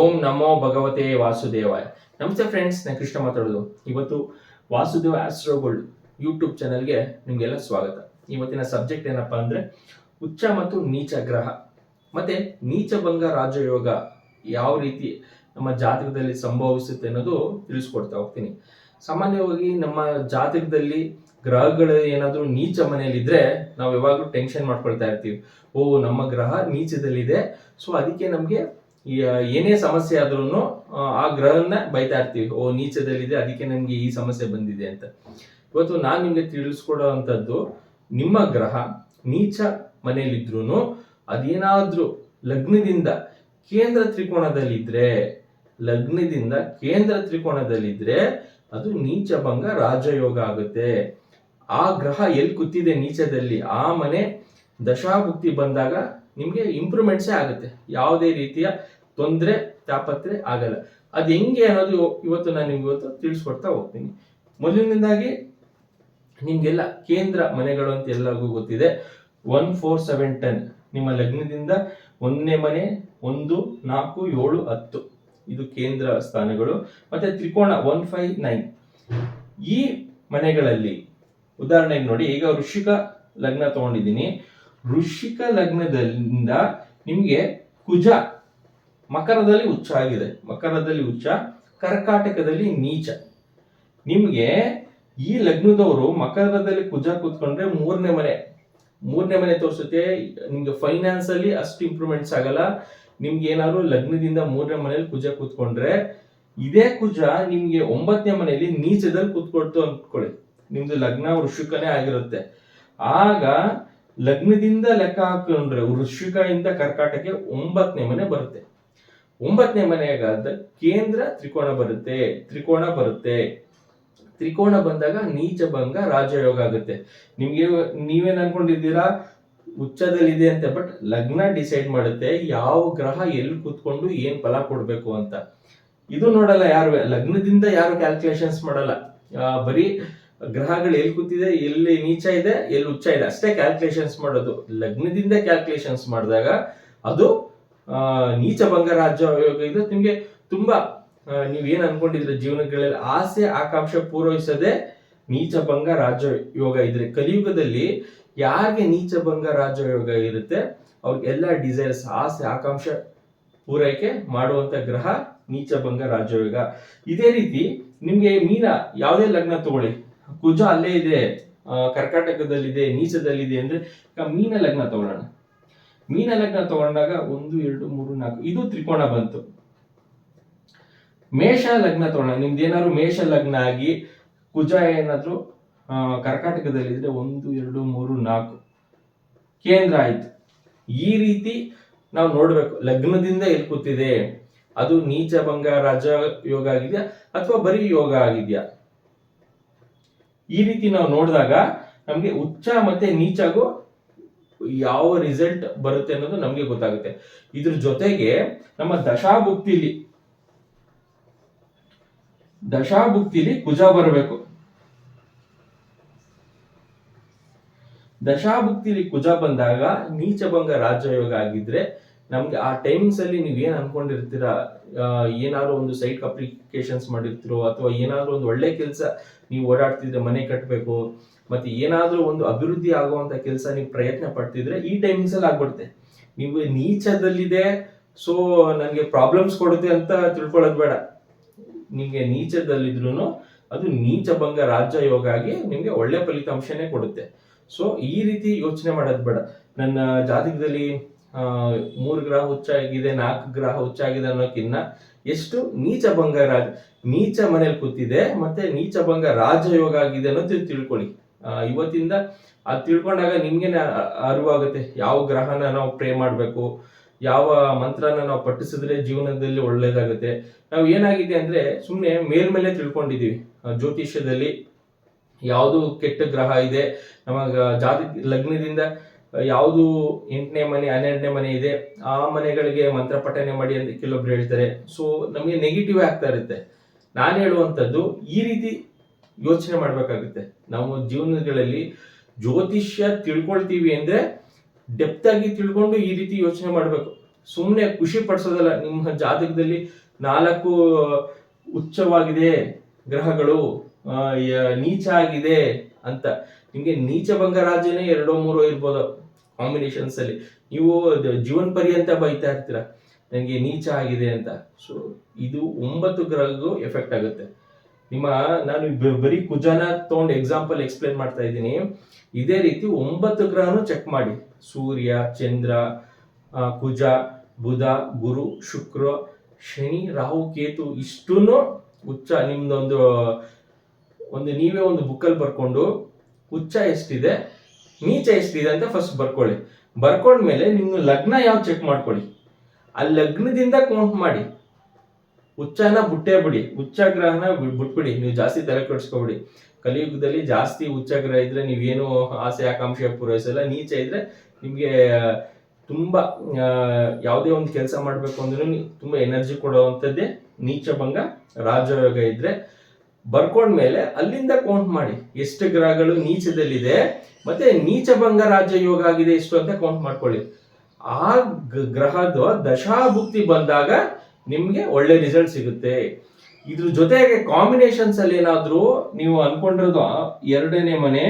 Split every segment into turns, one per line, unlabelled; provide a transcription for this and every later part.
ಓಂ ನಮೋ ಭಗವತೆ ವಾಸುದೇವಾಯ. ನಮಸ್ತೆ ಫ್ರೆಂಡ್ಸ್, ನಾನು ಕೃಷ್ಣ ಮಾತಾಡೋದು. ಇವತ್ತು ವಾಸುದೇವ ಆಸ್ಟ್ರೋಗೋಲ್ಡ್ ಯೂಟ್ಯೂಬ್ ಚಾನಲ್ಗೆ ನಿಮಗೆಲ್ಲ ಸ್ವಾಗತ. ಇವತ್ತಿನ ಸಬ್ಜೆಕ್ಟ್ ಏನಪ್ಪಾ ಅಂದ್ರೆ ಉಚ್ಚ ಮತ್ತು ನೀಚ ಗ್ರಹ ಮತ್ತೆ ನೀಚಭಂಗ ರಾಜಯೋಗ ಯಾವ ರೀತಿ ನಮ್ಮ ಜಾತಕದಲ್ಲಿ ಸಂಭವಿಸುತ್ತೆ ಅನ್ನೋದು ತಿಳಿಸ್ಕೊಡ್ತಾ ಹೋಗ್ತೀನಿ. ಸಾಮಾನ್ಯವಾಗಿ ನಮ್ಮ ಜಾತಕದಲ್ಲಿ ಗ್ರಹಗಳು ಏನಾದರೂ ನೀಚ ಮನೆಯಲ್ಲಿದ್ರೆ ನಾವು ಯಾವಾಗಲೂ ಟೆನ್ಷನ್ ಮಾಡ್ಕೊಳ್ತಾ ಇರ್ತೀವಿ. ನಮ್ಮ ಗ್ರಹ ನೀಚದಲ್ಲಿದೆ, ಸೊ ಅದಕ್ಕೆ ನಮಗೆ ಏನೇ ಸಮಸ್ಯೆ ಆದ್ರೂ ಆ ಗ್ರಹನ ಬೈತಾ ಇರ್ತೀವಿ. ನೀಚದಲ್ಲಿದೆ, ಅದಕ್ಕೆ ನಮ್ಗೆ ಈ ಸಮಸ್ಯೆ ಬಂದಿದೆ ಅಂತ. ಇವತ್ತು ನಾನು ನಿಮ್ಗೆ ತಿಳಿಸ್ಕೊಡುವಂಥದ್ದು, ನಿಮ್ಮ ಗ್ರಹ ನೀಚ ಮನೆಯಲ್ಲಿದ್ರು ಅದೇನಾದ್ರೂ ಲಗ್ನದಿಂದ ಕೇಂದ್ರ ತ್ರಿಕೋಣದಲ್ಲಿದ್ರೆ ಅದು ನೀಚಭಂಗ ರಾಜಯೋಗ ಆಗುತ್ತೆ. ಆ ಗ್ರಹ ಎಲ್ಲಿ ಕೂತಿದೆ ನೀಚದಲ್ಲಿ, ಆ ಮನೆ ದಶಾಭುಕ್ತಿ ಬಂದಾಗ ನಿಮ್ಗೆ ಇಂಪ್ರೂವ್ಮೆಂಟ್ಸೇ ಆಗುತ್ತೆ. ಯಾವುದೇ ರೀತಿಯ ತೊಂದರೆ ತಾಪತ್ರೆ ಆಗಲ್ಲ. ಅದು ಹೆಂಗೆ ಅನ್ನೋದು ಇವತ್ತು ನಾನು ನಿಮ್ಗೆ ತಿಳಿಸ್ಕೊಡ್ತಾ ಹೋಗ್ತೀನಿ. ಮೊದಲನೇದಾಗಿ ನಿಮ್ಗೆಲ್ಲ ಕೇಂದ್ರ ಮನೆಗಳು ಅಂತ ಎಲ್ಲರಿಗೂ ಗೊತ್ತಿದೆ. 1, 4, 7, 10 ನಿಮ್ಮ ಲಗ್ನದಿಂದ 1ನೇ ಮನೆ, 1, 4, 7, 10 ಇದು ಕೇಂದ್ರ ಸ್ಥಾನಗಳು. ಮತ್ತೆ ತ್ರಿಕೋಣ 1, 5, 9 ಈ ಮನೆಗಳಲ್ಲಿ ಉದಾಹರಣೆಗೆ ನೋಡಿ, ಈಗ ವೃಶ್ಚಿಕ ಲಗ್ನ ತಗೊಂಡಿದ್ದೀನಿ. ವೃಶ್ಚಿಕ ಲಗ್ನದಿಂದ ನಿಮ್ಗೆ ಕುಜ ಮಕರದಲ್ಲಿ ಉಚ್ಚ ಆಗಿದೆ, ಕರ್ಕಾಟಕದಲ್ಲಿ ನೀಚ. ನಿಮ್ಗೆ ಈ ಲಗ್ನದವರು ಮಕರದಲ್ಲಿ ಕುಜ ಕೂತ್ಕೊಂಡ್ರೆ ಮೂರನೇ ಮನೆ ತೋರಿಸುತ್ತೆ. ನಿಮ್ಗೆ ಫೈನಾನ್ಸ್ ಅಲ್ಲಿ ಅಷ್ಟು ಇಂಪ್ರೂವ್ಮೆಂಟ್ಸ್ ಆಗಲ್ಲ. ನಿಮ್ಗೆ ಏನಾದ್ರು ಲಗ್ನದಿಂದ 3ನೇ ಮನೆಯಲ್ಲಿ ಕುಜ ಕೂತ್ಕೊಂಡ್ರೆ, ಇದೇ ಕುಜ ನಿಮ್ಗೆ 9ನೇ ಮನೆಯಲ್ಲಿ ನೀಚದಲ್ಲಿ ಕೂತ್ಕೊಳ್ತು ಅಂದ್ಕೊಳ್ಳಿ. ನಿಮ್ದು ಲಗ್ನ ವೃಶ್ಚಿಕನೇ ಆಗಿರುತ್ತೆ. ಆಗ ಲಗ್ನದಿಂದ ಲೆಕ್ಕ ಹಾಕೊಂಡ್ರೆ ವೃಶ್ಚಿಕ ಇಂದ ಕರ್ಕಾಟಕ 9ನೇ ಮನೆ ಬರುತ್ತೆ. 9ನೇ ಮನೆಯಾದ ಕೇಂದ್ರ ತ್ರಿಕೋಣ ಬರುತ್ತೆ. ತ್ರಿಕೋಣ ಬಂದಾಗ ನೀಚಭಂಗ ರಾಜಯೋಗ ಆಗುತ್ತೆ. ನಿಮ್ಗೆ ನೀವೇನ್ ಅನ್ಕೊಂಡಿದ್ದೀರಾ ಉಚ್ಚದಲ್ಲಿದೆ ಅಂತ, ಬಟ್ ಲಗ್ನ ಡಿಸೈಡ್ ಮಾಡುತ್ತೆ ಯಾವ ಗ್ರಹ ಎಲ್ಲಿ ಕೂತ್ಕೊಂಡು ಏನ್ ಫಲ ಕೊಡ್ಬೇಕು ಅಂತ. ಇದು ನೋಡಲ್ಲ ಯಾರು, ಲಗ್ನದಿಂದ ಯಾರು ಕ್ಯಾಲ್ಕುಲೇಷನ್ಸ್ ಮಾಡಲ್ಲ. ಬರೀ ಗ್ರಹಗಳು ಎಲ್ಲಿ ಕೂತಿದೆ, ಎಲ್ಲಿ ನೀಚ ಇದೆ, ಎಲ್ಲಿ ಉಚ್ಚ ಇದೆ ಅಷ್ಟೇ ಕ್ಯಾಲ್ಕುಲೇಷನ್ಸ್ ಮಾಡೋದು. ಲಗ್ನದಿಂದ ಕ್ಯಾಲ್ಕುಲೇಷನ್ಸ್ ಮಾಡಿದಾಗ ಅದು ನೀಚಭಂಗ ರಾಜಯೋಗ ಇದೆ. ನಿಮ್ಗೆ ತುಂಬಾ ನೀವೇನ್ ಅನ್ಕೊಂಡಿದ್ರೆ ಜೀವನಗಳಲ್ಲಿ ಆಸೆ ಆಕಾಂಕ್ಷೆ ಪೂರೈಸದೆ ನೀಚಭಂಗ ರಾಜಯೋಗ ಇದ್ರೆ, ಕಲಿಯುಗದಲ್ಲಿ ಯಾರಿಗೆ ನೀಚಭಂಗ ರಾಜಯೋಗ ಇರುತ್ತೆ ಅವ್ರಿಗೆಲ್ಲ ಡಿಸೈರ್ಸ್ ಆಸೆ ಆಕಾಂಕ್ಷೆ ಪೂರೈಕೆ ಮಾಡುವಂತ ಗ್ರಹ ನೀಚಭಂಗ ರಾಜಯೋಗ. ಇದೇ ರೀತಿ ನಿಮ್ಗೆ ಮೀನ ಯಾವುದೇ ಲಗ್ನ ತಗೊಳ್ಳಿ, ಕುಜ ಅಲ್ಲೇ ಇದೆ, ಕರ್ಕಾಟಕದಲ್ಲಿದೆ, ನೀಚದಲ್ಲಿದೆ ಅಂದ್ರೆ ಮೀನ ಲಗ್ನ ತಗೊಳ್ಳೋಣ. ಮೀನ ಲಗ್ನ ತಗೊಂಡಾಗ 1, 2, 3, 4 ಇದು ತ್ರಿಕೋಣ ಬಂತು. ಮೇಷ ಲಗ್ನ ತಗೊಳ್ಳೋಣ. ನಿಮ್ದು ಏನಾದ್ರು ಮೇಷ ಲಗ್ನ ಆಗಿ ಕುಜ ಏನಾದ್ರು ಕರ್ಕಾಟಕದಲ್ಲಿದ್ರೆ 1, 2, 3, 4 ಕೇಂದ್ರ ಆಯ್ತು. ಈ ರೀತಿ ನಾವು ನೋಡ್ಬೇಕು ಲಗ್ನದಿಂದ ಎಲ್ಲಿ ಕೂತಿದೆ, ಅದು ನೀಚಭಂಗ ರಾಜ ಯೋಗ ಆಗಿದೆಯಾ ಅಥವಾ ಬರೀ ಯೋಗ ಆಗಿದೆಯಾ. ಈ ರೀತಿ ನಾವು ನೋಡಿದಾಗ ನಮ್ಗೆ ಉಚ್ಚ ಮತ್ತೆ ನೀಚಾಗೂ ಯಾವ ರಿಸಲ್ಟ್ ಬರುತ್ತೆ ಅನ್ನೋದು ನಮ್ಗೆ ಗೊತ್ತಾಗುತ್ತೆ. ಇದ್ರ ಜೊತೆಗೆ ನಮ್ಮ ದಶಾಭುಕ್ತಿಲಿ ಕುಜ ಬರಬೇಕು. ದಶಾಭುಕ್ತಿಲಿ ಕುಜ ಬಂದಾಗ ನೀಚಭಂಗ ರಾಜಯೋಗ ಆಗಿದ್ರೆ ನಮ್ಗೆ ಆ ಟೈಮ್ಸ್ ಅಲ್ಲಿ ನೀವ್ ಏನ್ ಅನ್ಕೊಂಡಿರ್ತೀರಾ, ಏನಾದ್ರು ಒಂದು ಸೈಟ್ ಅಪ್ಲಿಕೇಶನ್ಸ್ ಮಾಡಿರ್ತಿರೋ ಅಥವಾ ಏನಾದ್ರು ಒಂದು ಒಳ್ಳೆ ಕೆಲಸ ನೀವು ಓಡಾಡ್ತಿದ್ರೆ, ಮನೆ ಕಟ್ಟಬೇಕು ಮತ್ತೆ ಏನಾದ್ರೂ ಒಂದು ಅಭಿವೃದ್ಧಿ ಆಗುವಂತ ಕೆಲಸ ನೀವು ಪ್ರಯತ್ನ ಪಡ್ತಿದ್ರೆ ಈ ಟೈಮಿಂಗ್ಸ್ ಅಲ್ಲಿ ಆಗ್ಬಿಡುತ್ತೆ. ನೀವು ನೀಚದಲ್ಲಿದೆ ಸೊ ನನಗೆ ಪ್ರಾಬ್ಲಮ್ಸ್ ಕೊಡುತ್ತೆ ಅಂತ ತಿಳ್ಕೊಳ್ಳೋದು ಬೇಡ. ನಿಮ್ಗೆ ನೀಚದಲ್ಲಿದ್ರು ಅದು ನೀಚಭಂಗ ರಾಜಯೋಗ ಆಗಿ ನಿಮ್ಗೆ ಒಳ್ಳೆ ಫಲಿತಾಂಶನೇ ಕೊಡುತ್ತೆ. ಸೊ ಈ ರೀತಿ ಯೋಚನೆ ಮಾಡೋದು ಬೇಡ. ನನ್ನ ಜಾತಕದಲ್ಲಿ 3 ಗ್ರಹ ಹುಚ್ಚಾಗಿದೆ, 4 ಗ್ರಹ ಹುಚ್ಚಾಗಿದೆ ಅನ್ನೋಕ್ಕಿನ್ನ ಎಷ್ಟು ನೀಚ ಮನೇಲಿ ಕೂತಿದೆ ಮತ್ತೆ ನೀಚಭಂಗ ರಾಜಯೋಗ ಆಗಿದೆ ಅನ್ನೋದು ತಿಳ್ಕೊಳ್ಳಿ. ಇವತ್ತಿಂದ ಅದು ತಿಳ್ಕೊಂಡಾಗ ನಿಮ್ಗೆ ಅರಿವಾಗುತ್ತೆ ಯಾವ ಗ್ರಹನ ನಾವು ಪ್ರೇ ಮಾಡ್ಬೇಕು, ಯಾವ ಮಂತ್ರನ ನಾವು ಪಠಿಸಿದ್ರೆ ಜೀವನದಲ್ಲಿ ಒಳ್ಳೇದಾಗುತ್ತೆ. ನಾವು ಏನಾಗಿದೆ ಅಂದ್ರೆ ಸುಮ್ನೆ ಮೇಲ್ಮೇಲೆ ತಿಳ್ಕೊಂಡಿದೀವಿ. ಜ್ಯೋತಿಷ್ಯದಲ್ಲಿ ಯಾವುದು ಕೆಟ್ಟ ಗ್ರಹ ಇದೆ, ನಮಗ ಜಾತಕ ಲಗ್ನದಿಂದ ಯಾವುದು 8ನೇ ಮನೆ 12ನೇ ಮನೆ ಇದೆ, ಆ ಮನೆಗಳಿಗೆ ಮಂತ್ರ ಪಠನೆ ಮಾಡಿ ಅಂತ ಕೆಲವೊಬ್ರು ಹೇಳ್ತಾರೆ. ಸೊ ನಮಗೆ ನೆಗೆಟಿವ್ ಆಗ್ತಾ ಇರುತ್ತೆ. ನಾನು ಹೇಳುವಂತದ್ದು ಈ ರೀತಿ ಯೋಚನೆ ಮಾಡ್ಬೇಕಾಗುತ್ತೆ. ನಾವು ಜೀವನಗಳಲ್ಲಿ ಜ್ಯೋತಿಷ್ಯ ತಿಳ್ಕೊಳ್ತೀವಿ ಅಂದ್ರೆ ಡೆಪ್ತ್ ಆಗಿ ತಿಳ್ಕೊಂಡು ಈ ರೀತಿ ಯೋಚನೆ ಮಾಡ್ಬೇಕು. ಸುಮ್ಮನೆ ಖುಷಿ ಪಡಿಸೋದಲ್ಲ. ನಿಮ್ಮ ಜಾತಕದಲ್ಲಿ 4 ಉಚ್ಚವಾಗಿದೆ ಗ್ರಹಗಳು, ನೀಚ ಆಗಿದೆ ಅಂತ, ನಿಮ್ಗೆ ನೀಚ ಭಂಗ ರಾಜ್ಯನೇ 2-3 ಇರ್ಬೋದು ಕಾಂಬಿನೇಷನ್ಸ್ ಅಲ್ಲಿ. ನೀವು ಜೀವನ ಪರ್ಯಂತ ಬೈತಾ ಇರ್ತೀರ ನನಗೆ ನೀಚ ಆಗಿದೆ ಅಂತ. ಸೊ ಇದು 9 ಗ್ರಹಗೂ ಎಫೆಕ್ಟ್ ಆಗುತ್ತೆ. ನಾನು ಬರೀ ಕುಜನ ತಗೊಂಡು ಎಕ್ಸಾಂಪಲ್ ಎಕ್ಸ್ಪ್ಲೇನ್ ಮಾಡ್ತಾ ಇದ್ದೀನಿ. ಇದೇ ರೀತಿ 9 ಗ್ರಹನು ಚೆಕ್ ಮಾಡಿ. ಸೂರ್ಯ, ಚಂದ್ರ, ಕುಜ, ಬುಧ, ಗುರು, ಶುಕ್ರ, ಶನಿ, ರಾಹು, ಕೇತು ಇಷ್ಟನ್ನು ಉಚ್ಚ ನಿಮ್ದೊಂದು ನೀವೇ ಒಂದು ಬುಕ್ಕಲ್ಲಿ ಬರ್ಕೊಂಡು ಉಚ್ಚ ಎಷ್ಟಿದೆ, ನೀಚ ಎಷ್ಟಿದೆ ಅಂತ ಫಸ್ಟ್ ಬರ್ಕೊಳ್ಳಿ. ಬರ್ಕೊಂಡ್ಮೇಲೆ ನಿಮ್ಮ ಲಗ್ನ ಯಾವ್ದು ಚೆಕ್ ಮಾಡ್ಕೊಳ್ಳಿ. ಆ ಲಗ್ನದಿಂದ ಕೌಂಟ್ ಮಾಡಿ. ಉಚ್ಚನ ಬಿಟ್ಟೇ ಬಿಡಿ, ಉಚ್ಚ ಗ್ರಹನ ಬಿಟ್ಬಿಡಿ. ನೀವು ಜಾಸ್ತಿ ತಲೆ ಕೆಡಿಸ್ಕೊಬಿಡಿ. ಕಲಿಯುಗದಲ್ಲಿ ಜಾಸ್ತಿ ಉಚ್ಚ ಗ್ರಹ ಇದ್ರೆ ನೀವೇನು ಆಸೆ ಆಕಾಂಕ್ಷೆ ಪೂರೈಸಲ್ಲ. ನೀಚ ಇದ್ರೆ ನಿಮ್ಗೆ ತುಂಬಾ ಯಾವುದೇ ಒಂದು ಕೆಲಸ ಮಾಡ್ಬೇಕು ಅಂದ್ರೆ ತುಂಬಾ ಎನರ್ಜಿ ಕೊಡುವಂಥದ್ದೇ ನೀಚ ಭಂಗ ರಾಜಯೋಗ ಇದ್ರೆ. ಬರ್ಕೊಂಡ್ಮೇಲೆ ಅಲ್ಲಿಂದ ಕೌಂಟ್ ಮಾಡಿ ಎಷ್ಟು ಗ್ರಹಗಳು ನೀಚದಲ್ಲಿದೆ, ಮತ್ತೆ ನೀಚ ಭಂಗ ರಾಜಯೋಗ ಆಗಿದೆ ಎಷ್ಟು ಅಂತ ಕೌಂಟ್ ಮಾಡ್ಕೊಳ್ಳಿ. ಆ ಗ್ರಹದ ದಶಾಭುಕ್ತಿ ಬಂದಾಗ ನಿಮ್ಗೆ ಒಳ್ಳೆ ರಿಸಲ್ಟ್ ಸಿಗುತ್ತೆ. ಇದ್ರ ಜೊತೆಗೆ ಕಾಂಬಿನೇಷನ್ಸ್ ಅಲ್ಲಿ ಏನಾದ್ರೂ ನೀವು ಅನ್ಕೊಂಡಿರೋದು 2ನೇ ಮನೆ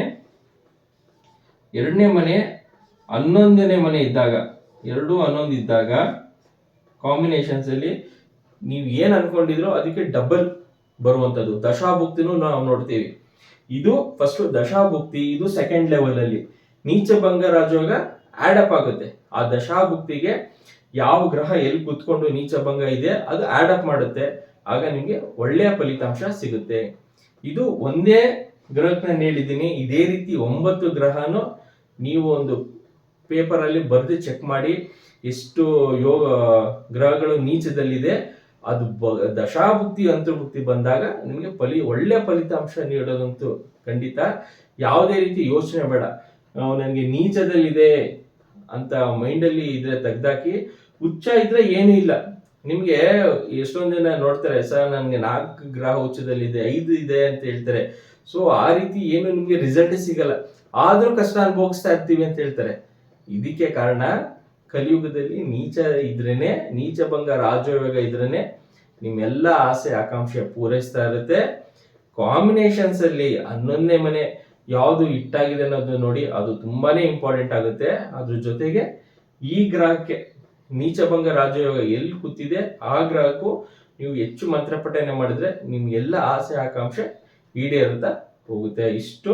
11ನೇ ಮನೆ ಇದ್ದಾಗ, 2, 11 ಇದ್ದಾಗ ಕಾಂಬಿನೇಷನ್ಸ್ ಅಲ್ಲಿ ನೀವು ಏನ್ ಅನ್ಕೊಂಡಿದ್ರೋ ಅದಕ್ಕೆ ಡಬಲ್ ಬರುವಂತದ್ದು ದಶಾಭುಕ್ತಿನೂ ನಾವು ನೋಡ್ತೀವಿ. ಇದು ಫಸ್ಟ್ ದಶಾಭುಕ್ತಿ, ಇದು ಸೆಕೆಂಡ್ ಲೆವೆಲ್ ಅಲ್ಲಿ. ನೀಚ ಭಂಗ ರಾಜಯೋಗ ಆಡ್ ಅಪ್ ಆಗುತ್ತೆ. ಆ ದಶಾಭುಕ್ತಿಗೆ ಯಾವ ಗ್ರಹ ಎಲ್ಲಿ ಕುತ್ಕೊಂಡು ನೀಚ ಭಂಗ ಇದೆ ಅದು ಆಡ್ ಅಪ್ ಮಾಡುತ್ತೆ. ಆಗ ನಿಮ್ಗೆ ಒಳ್ಳೆಯ ಫಲಿತಾಂಶ ಸಿಗುತ್ತೆ. ಇದು ಒಂದೇ ಗ್ರಹಕ್ಕೆ ನಾನು ಹೇಳಿದ್ದೀನಿ. ಇದೇ ರೀತಿ 9 ಗ್ರಹನು ನೀವು ಒಂದು ಪೇಪರ್ ಅಲ್ಲಿ ಬರೆದು ಚೆಕ್ ಮಾಡಿ ಎಷ್ಟು ಗ್ರಹಗಳು ನೀಚದಲ್ಲಿದೆ. ಅದು ದಶಾಭುಕ್ತಿ ಅಂತರ್ಭುಕ್ತಿ ಬಂದಾಗ ನಿಮಗೆ ಒಳ್ಳೆ ಫಲಿತಾಂಶ ನೀಡೋದಂತೂ ಖಂಡಿತ. ಯಾವುದೇ ರೀತಿ ಯೋಚನೆ ಬೇಡ, ನನಗೆ ನೀಚದಲ್ಲಿದೆ ಅಂತ ಮೈಂಡಲ್ಲಿ ಇದ್ರೆ ತೆಗ್ದಾಕಿ. ಉಚ್ಚ ಇದ್ರೆ ಏನೂ ಇಲ್ಲ. ನಿಮ್ಗೆ ಎಷ್ಟೊಂದು ಜನ ನೋಡ್ತಾರೆ, ಸರ್ ನನ್ಗೆ 4 ಗ್ರಹ ಉಚ್ಚದಲ್ಲಿದೆ, 5 ಇದೆ ಅಂತ ಹೇಳ್ತಾರೆ. ಸೊ ಆ ರೀತಿ ಏನು ನಿಮ್ಗೆ ರಿಸಲ್ಟ್ ಸಿಗಲ್ಲ, ಆದ್ರೂ ಕಷ್ಟ ಅನುಭವಿಸ್ತಾ ಇರ್ತೀವಿ ಅಂತ ಹೇಳ್ತಾರೆ. ಇದಕ್ಕೆ ಕಾರಣ ಕಲಿಯುಗದಲ್ಲಿ ನೀಚ ಇದ್ರೇನೆ, ನೀಚ ಭಂಗ ರಾಜಯೋಗ ಇದ್ರೇನೆ ನಿಮ್ಮೆಲ್ಲ ಆಸೆ ಆಕಾಂಕ್ಷೆ ಪೂರೈಸ್ತಾ ಇರುತ್ತೆ. ಕಾಂಬಿನೇಷನ್ಸ್ ಅಲ್ಲಿ 11ನೇ ಮನೆ ಯಾವುದು ಇಟ್ಟಾಗಿದೆ ಅನ್ನೋದು ನೋಡಿ, ಅದು ತುಂಬಾನೇ ಇಂಪಾರ್ಟೆಂಟ್ ಆಗುತ್ತೆ. ಅದ್ರ ಜೊತೆಗೆ ಈ ಗ್ರಹಕ್ಕೆ ನೀಚಭಂಗ ರಾಜಯೋಗ ಎಲ್ಲಿ ಕೂತಿದೆ ಆ ಗ್ರಹಕ್ಕೂ ನೀವು ಹೆಚ್ಚು ಮಂತ್ರ ಪಠನೆ ಮಾಡಿದ್ರೆ ನಿಮ್ಗೆಲ್ಲ ಆಸೆ ಆಕಾಂಕ್ಷೆ ಈಡೇರುತ್ತಾ ಹೋಗುತ್ತೆ. ಇಷ್ಟು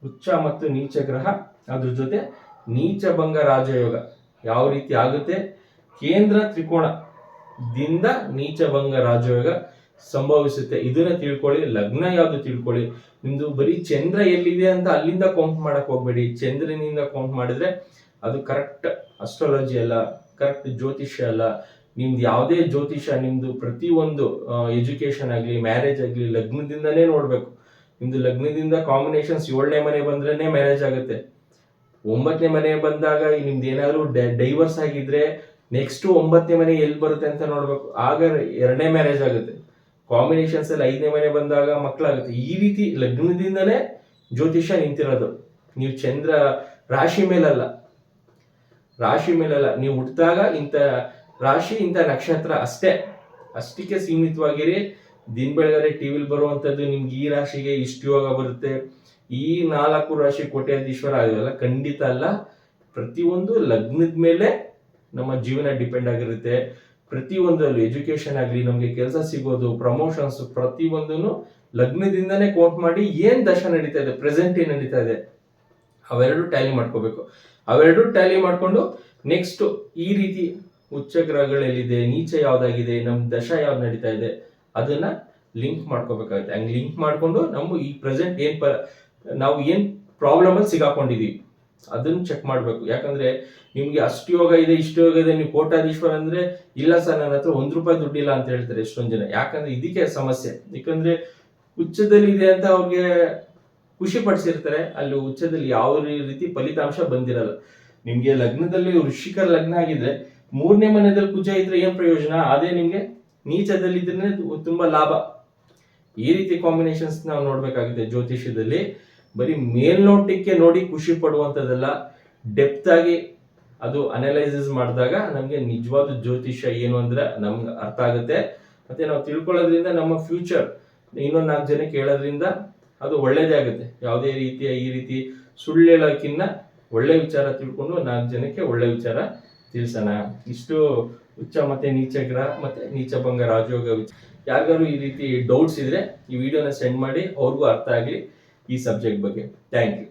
ಉಚ್ಚ ಮತ್ತು ನೀಚ ಗ್ರಹ, ಅದ್ರ ಜೊತೆ ನೀಚಭಂಗ ರಾಜಯೋಗ ಯಾವ ರೀತಿ ಆಗುತ್ತೆ, ಕೇಂದ್ರ ತ್ರಿಕೋಣದಿಂದ ನೀಚಭಂಗ ರಾಜಯೋಗ ಸಂಭವಿಸುತ್ತೆ. ಇದನ್ನ ತಿಳ್ಕೊಳ್ಳಿ. ಲಗ್ನ ಯಾವ್ದು ತಿಳ್ಕೊಳ್ಳಿ. ನಿಮ್ದು ಬರೀ ಚಂದ್ರ ಎಲ್ಲಿದೆ ಅಂತ ಅಲ್ಲಿಂದ ಕೌಂಟ್ ಮಾಡಕ್ ಹೋಗ್ಬೇಡಿ. ಚಂದ್ರನಿಂದ ಕೌಂಟ್ ಮಾಡಿದ್ರೆ ಅದು ಕರೆಕ್ಟ್ ಅಸ್ಟ್ರಾಲಜಿ ಅಲ್ಲ, ಕರೆಕ್ಟ್ ಜ್ಯೋತಿಷ್ಯ ಅಲ್ಲ. ನಿಮ್ದು ಯಾವುದೇ ಜ್ಯೋತಿಷ್ಯ, ನಿಮ್ದು ಪ್ರತಿಯೊಂದು ಎಜುಕೇಶನ್ ಆಗ್ಲಿ, ಮ್ಯಾರೇಜ್ ಆಗ್ಲಿ ಲಗ್ನದಿಂದನೇ ನೋಡ್ಬೇಕು. ನಿಮ್ದು ಲಗ್ನದಿಂದ ಕಾಂಬಿನೇಷನ್ಸ್ 7ನೇ ಮನೆ ಬಂದ್ರೇನೆ ಮ್ಯಾರೇಜ್ ಆಗುತ್ತೆ. 9ನೇ ಮನೆ ಬಂದಾಗ ನಿಮ್ದು ಏನಾದ್ರು ಡೈವರ್ಸ್ ಆಗಿದ್ರೆ ನೆಕ್ಸ್ಟ್ 9ನೇ ಮನೆ ಎಲ್ಲಿ ಬರುತ್ತೆ ಅಂತ ನೋಡ್ಬೇಕು. ಆಗ 2ನೇ ಮ್ಯಾರೇಜ್ ಆಗುತ್ತೆ. ಕಾಂಬಿನೇಷನ್ಸ್ ಅಲ್ಲಿ 5ನೇ ಮನೆ ಬಂದಾಗ ಮಕ್ಕಳಾಗುತ್ತೆ. ಈ ರೀತಿ ಲಗ್ನದಿಂದನೇ ಜ್ಯೋತಿಷ್ಯ ನಿಂತಿರೋದು. ನೀವು ಚಂದ್ರ ರಾಶಿ ಮೇಲಲ್ಲ, ನೀವು ಹುಟ್ಟಿದಾಗ ಇಂಥ ರಾಶಿ ಇಂಥ ನಕ್ಷತ್ರ ಅಷ್ಟಕ್ಕೆ ಸೀಮಿತವಾಗಿರಿ. ದಿನ ಬೆಳಗಾರೆ ಟಿವಿಲಿ ಬರುವಂತದ್ದು ನಿಮ್ಗೆ ಈ ರಾಶಿಗೆ ಇಷ್ಟು ಯೋಗ ಬರುತ್ತೆ, ಈ 4 ರಾಶಿ ಕೋಟ್ಯಾಧೀಶ್ವರ ಆಗಿರಲ್ಲ, ಖಂಡಿತ ಅಲ್ಲ. ಪ್ರತಿಯೊಂದು ಲಗ್ನದ ಮೇಲೆ ನಮ್ಮ ಜೀವನ ಡಿಪೆಂಡ್ ಆಗಿರುತ್ತೆ. ಪ್ರತಿಯೊಂದರಲ್ಲೂ ಎಜುಕೇಶನ್ ಆಗಲಿ, ನಮಗೆ ಕೆಲಸ ಸಿಗೋದು, ಪ್ರಮೋಷನ್ಸ್, ಪ್ರತಿಯೊಂದನ್ನು ಲಗ್ನದಿಂದನೇ ಕೌಂಟ್ ಮಾಡಿ ಏನ್ ದಶ ನಡೀತಾ ಇದೆ, ಪ್ರೆಸೆಂಟ್ ಏನ್ ನಡೀತಾ ಇದೆ ಅವೆರಡು ಟ್ಯಾಲಿ ಮಾಡ್ಕೋಬೇಕು. ಅವೆರಡು ಟ್ಯಾಲಿ ಮಾಡ್ಕೊಂಡು ನೆಕ್ಸ್ಟ್ ಈ ರೀತಿ ಉಚ್ಚ ಗ್ರಹಗಳೆಲ್ಲಿದೆ, ನೀಚ ಯಾವ್ದಾಗಿದೆ, ನಮ್ ದಶ ಯಾವ್ದು ನಡೀತಾ ಇದೆ ಅದನ್ನ ಲಿಂಕ್ ಮಾಡ್ಕೋಬೇಕಾಗುತ್ತೆ. ಹಂಗ್ ಲಿಂಕ್ ಮಾಡ್ಕೊಂಡು ನಮ್ಮ ಈ ಪ್ರೆಸೆಂಟ್ ನಾವು ಏನ್ ಪ್ರಾಬ್ಲಮ್ ಅಲ್ಲಿ ಸಿಗಾಕೊಂಡಿದೀವಿ ಅದನ್ನ ಚೆಕ್ ಮಾಡ್ಬೇಕು. ಯಾಕಂದ್ರೆ ನಿಮ್ಗೆ ಅಷ್ಟು ಯೋಗ ಇದೆ, ಇಷ್ಟು ಯೋಗ ಇದೆ, ನೀವು ಕೋಟ್ಯಾಧೀಶ್ವರ ಅಂದ್ರೆ ಇಲ್ಲ ಸರ್ ನನ್ನ ಹತ್ರ ₹1 ದುಡ್ಡಿಲ್ಲ ಅಂತ ಹೇಳ್ತಾರೆ ಎಷ್ಟೊಂದ್ ಜನ. ಯಾಕಂದ್ರೆ ಇದಕ್ಕೆ ಸಮಸ್ಯೆ. ಯಾಕಂದ್ರೆ ಉಚ್ಚದಲ್ಲಿ ಇದೆ ಅಂತ ಅವ್ರಿಗೆ ಖುಷಿ ಪಡಿಸಿರ್ತಾರೆ, ಅಲ್ಲಿ ಉಚ್ಚದಲ್ಲಿ ಯಾವ ರೀತಿ ಫಲಿತಾಂಶ ಬಂದಿರಲ್ಲ. ನಿಮ್ಗೆ ಲಗ್ನದಲ್ಲಿ ವೃಶ್ಚಿಕ ಲಗ್ನ ಆಗಿದ್ರೆ 3ನೇ ಮನೆಯಲ್ಲಿ ಕುಜ ಇದ್ರೆ ಏನ್ ಪ್ರಯೋಜನ, ಅದೇ ನಿಮ್ಗೆ ನೀಚದಲ್ಲಿ ಇದ್ರೆ ತುಂಬಾ ಲಾಭ. ಈ ರೀತಿ ಕಾಂಬಿನೇಷನ್ಸ್ ನಾವು ನೋಡ್ಬೇಕಾಗುತ್ತೆ ಜ್ಯೋತಿಷ್ಯದಲ್ಲಿ. ಬರೀ ಮೇಲ್ನೋಟಕ್ಕೆ ನೋಡಿ ಖುಷಿ ಪಡುವಂತದಲ್ಲ, ಡೆಪ್ತ್ ಆಗಿ ಅದು ಅನಲೈಸಿಸ್ ಮಾಡಿದಾಗ ನಮಗೆ ನಿಜವಾದ ಜ್ಯೋತಿಷ್ಯ ಏನು ಅಂದ್ರೆ ನಮ್ಗೆ ಅರ್ಥ ಆಗುತ್ತೆ. ಮತ್ತೆ ನಾವು ತಿಳ್ಕೊಳ್ಳೋದ್ರಿಂದ ನಮ್ಮ ಫ್ಯೂಚರ್ ಇನ್ನೊಂದು 4 ಜನಕ್ಕೆ ಹೇಳೋದ್ರಿಂದ ಅದು ಒಳ್ಳೇದೇ ಆಗುತ್ತೆ. ಯಾವುದೇ ರೀತಿಯ ಈ ರೀತಿ ಸುಳ್ಳು ಹೇಳೋಕ್ಕಿಂತ ಒಳ್ಳೆ ವಿಚಾರ ತಿಳ್ಕೊಂಡು 4 ಜನಕ್ಕೆ ಒಳ್ಳೆ ವಿಚಾರ ತಿಳಿಸೋಣ. ಇಷ್ಟು ಉಚ್ಚ ಮತ್ತೆ ನೀಚ ಗ್ರಹ ಮತ್ತೆ ನೀಚಭಂಗ ರಾಜಯೋಗ ಯಾರಿಗಾರು ಈ ರೀತಿ ಡೌಟ್ಸ್ ಇದ್ರೆ ಈ ವಿಡಿಯೋನ ಸೆಂಡ್ ಮಾಡಿ, ಅವ್ರಿಗೂ ಅರ್ಥ ಆಗಲಿ ಈ ಸಬ್ಜೆಕ್ಟ್ ಬಗ್ಗೆ. Thank you.